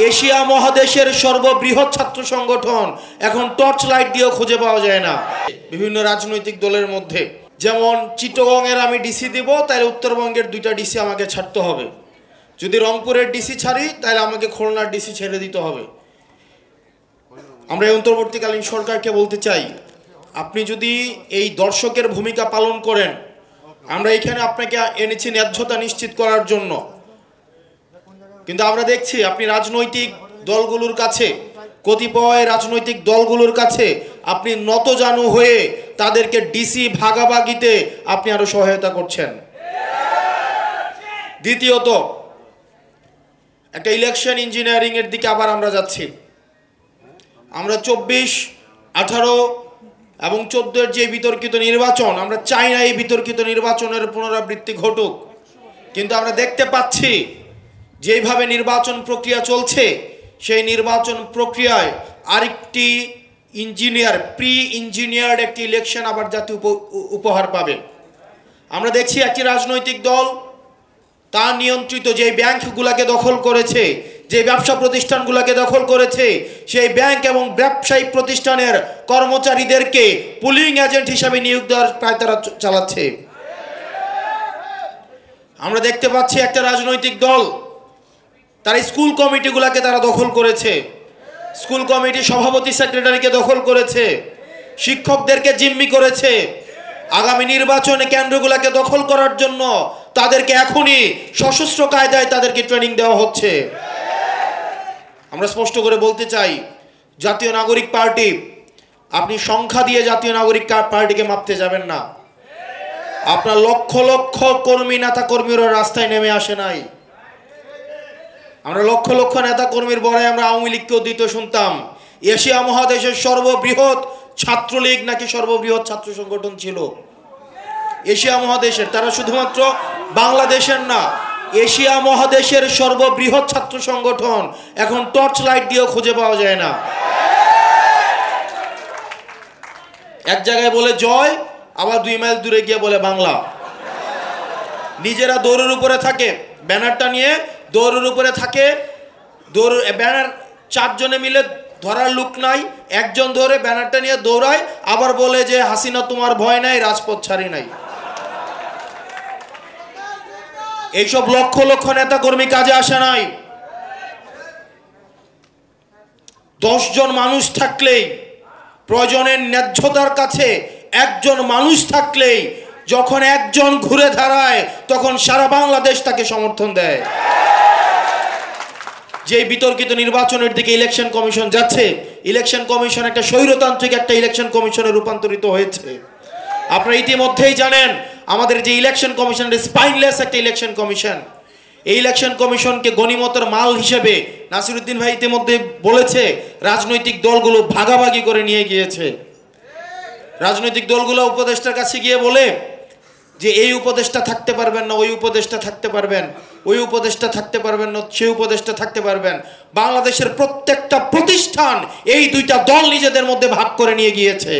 Asia মহাদেশের সর্ববৃহৎ ছাত্র সংগঠন এখন টর্চ লাইট দিয়েও খুঁজে পাওয়া যায় না। বিভিন্ন রাজনৈতিক দলের মধ্যে যেমন চিটগংয়ের আমি ডিসি দিব, তাহলে উত্তরবঙ্গের 2টা ডিসি আমাকে ছাড়তে হবে। যদি রংপুরের ডিসি ছাড়ি তাহলে আমাকে খুলনার ডিসি ছেড়ে দিতে হবে। আমরা এই অন্তর্বর্তীকালীন সরকারকে বলতে চাই, আপনি যদি এই দর্শকের ভূমিকা পালন করেন, আমরা এখানে আপনাকে এনেছি ন্যায্যতা নিশ্চিত করার জন্য, কিন্তু আমরা দেখছি আপনি রাজনৈতিক দলগুলোর কাছে, কতিপয় রাজনৈতিক দলগুলোর কাছে আপনি নতজানু হয়ে তাদেরকে ডিসি ভাগাভাগিতে আপনি আরো সহায়তা করছেন। দ্বিতীয়ত, একটা ইলেকশন ইঞ্জিনিয়ারিং এর দিকে আবার আমরা যাচ্ছি। আমরা 24, 18 এবং 14-এর যে বিতর্কিত নির্বাচন, আমরা চাই না এই বিতর্কিত নির্বাচনের পুনরাবৃত্তি ঘটুক, কিন্তু আমরা দেখতে পাচ্ছি যেভাবে নির্বাচন প্রক্রিয়া চলছে, সেই নির্বাচন প্রক্রিয়ায় আরেকটি প্রি ইঞ্জিনিয়ার্ড একটি ইলেকশন আবার জাতীয় উপহার পাবে। আমরা দেখছি একটি রাজনৈতিক দল তার নিয়ন্ত্রিত যে ব্যাংকগুলোকে দখল করেছে, যে ব্যবসা প্রতিষ্ঠানগুলোকে দখল করেছে, সেই ব্যাংক এবং ব্যবসায়িক প্রতিষ্ঠানের কর্মচারীদেরকে পুলিং এজেন্ট হিসাবে নিয়োগ দেওয়ার প্রায় তারা চালাচ্ছে। আমরা দেখতে পাচ্ছি একটা রাজনৈতিক দল তারা স্কুল কমিটিগুলোকে তারা দখল করেছে, স্কুল কমিটি সভাপতি সেক্রেটারিকে দখল করেছে, শিক্ষকদেরকে জিম্মি করেছে। আগামী নির্বাচনে কেন্দ্রগুলোকে দখল করার জন্য তাদেরকে এখনই সশস্ত্র কায়দায় তাদেরকে ট্রেনিং দেওয়া হচ্ছে। আমরা স্পষ্ট করে বলতে চাই, জাতীয় নাগরিক পার্টি, আপনি সংখ্যা দিয়ে জাতীয় নাগরিক পার্টিকে মাপতে যাবেন না। আপনার লক্ষ লক্ষ কর্মী নেতা কর্মীরা রাস্তায় নেমে আসে নাই। আমরা লক্ষ লক্ষ নেতা কর্মীর বড়াই আমরা আওয়ামী লীগকেও দিতে শুনতাম। এশিয়া মহাদেশের সর্ববৃহৎ ছাত্রলীগ নাকি সর্ববৃহৎ ছাত্র সংগঠন ছিল এশিয়া মহাদেশের। তারা শুধুমাত্র বাংলাদেশের না, এশিয়া মহাদেশের সর্ববৃহৎ ছাত্র সংগঠন এখন টর্চ লাইট দিয়েও খুঁজে পাওয়া যায় না। এক জায়গায় বলে জয়, আবার 2 মাইল দূরে গিয়ে বলে বাংলা। নিজেরা দৌড়ের উপরে থাকে, ব্যানারটা নিয়ে দৌড়ের উপরে থাকে, ব্যানার 4 জনে মিলে ধরার লোক নাই, একজন ধরে ব্যানারটা নিয়ে দৌড়ায়, আবার বলে যে হাসিনা তোমার ভয় নাই, রাজপথ ছাড়ি নাই। এইসব লক্ষ লক্ষ নেতা কর্মী কাজে আসে নাই। 10 জন মানুষ থাকলেই, প্রয়োজনের ন্যায্যতার কাছে একজন মানুষ থাকলেই, যখন একজন ঘুরে দাঁড়ায় তখন সারা বাংলাদেশ তাকে সমর্থন দেয়। যে বিতর্কিত নির্বাচনের দিকে ইলেকশন কমিশন যাচ্ছে, ইলেকশন কমিশন একটা স্বৈরতান্ত্রিক একটা ইলেকশন কমিশনে রূপান্তরিত হয়েছে। আপনারা ইতিমধ্যেই জানেন আমাদের যে ইলেকশন কমিশন স্পাইনলেস একটা ইলেকশন কমিশন। এই ইলেকশন কমিশনকে গনিমতের মাল হিসেবে নাসিরউদ্দিন ভাই ইতিমধ্যে বলেছে, রাজনৈতিক দলগুলো ভাগাভাগি করে নিয়ে গিয়েছে। রাজনৈতিক দলগুলো উপদেষ্টার কাছে গিয়ে বলে যে এই উপদেষ্টা থাকতে পারবেন না, ওই উপদেষ্টা থাকতে পারবেন, ওই উপদেষ্টা থাকতে পারবেন না, সেই উপদেষ্টা থাকতে পারবেন। বাংলাদেশের প্রত্যেকটা প্রতিষ্ঠান এই 2টা দল নিজেদের মধ্যে ভাগ করে নিয়ে গিয়েছে।